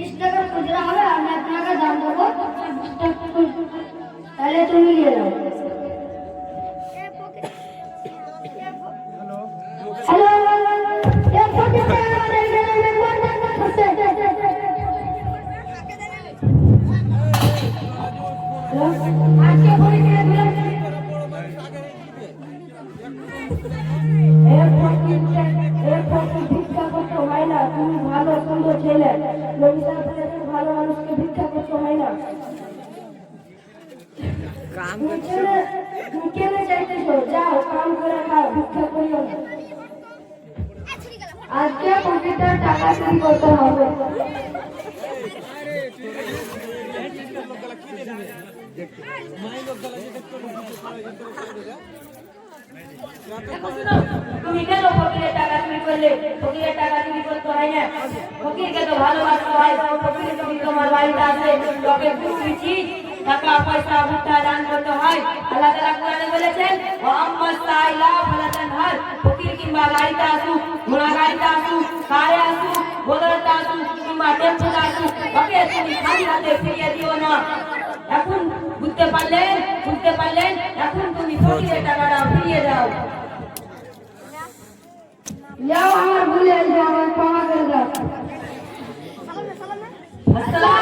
20 টাকার খুচরা হবে, আমি আপনাকে দাম দেবো 20 টাকা, তাহলে তুমি নিয়ে নাও। হ্যালো, আজকে ভরি কিনে দিলাম। ভিক্ষা করতে হয় না, তুমি ভালো সুন্দর ছেলে, ভালো মানুষকে ভিক্ষা করতে হয় না। তুমি কেন চাইতেছো? যাও কাম করে খাও, ভিক্ষা করিও না। আজকে প্রতিটা টাকা চুরি করতে হবে। তুমি কেন ফকিরের টাকা চুরি করলে? ফকিরের টাকা চুরি করতে হয় না, ফকিরকে তো ভালোবাসতে হয়। ফকির যদি তোমার বাড়িতে আসে, তোকে বুঝছি টাকা পয়সা ভুট্টা দান করতে হয়। আল্লাহ তাআলা কোরআনে বলেছেন, ওয়া আম্মাস সাইলা ফালা তানহার। ফকির কিংবা গাড়িতে আসুক, ঘোড়া গাড়িতে আসুক, কারে আসুক, বোলেরোতে আসুক, কিংবা টেম্পোতে আসুক, ওকে তুমি খালি হাতে ফিরিয়ে দিও না। এখন বুঝতে পারলেন? এখন তুমি ফকিরের টাকাটা ফিরিয়ে দাও। যাও, আমার ভুলে আমার ক্ষমা করে দাও। আসসালামু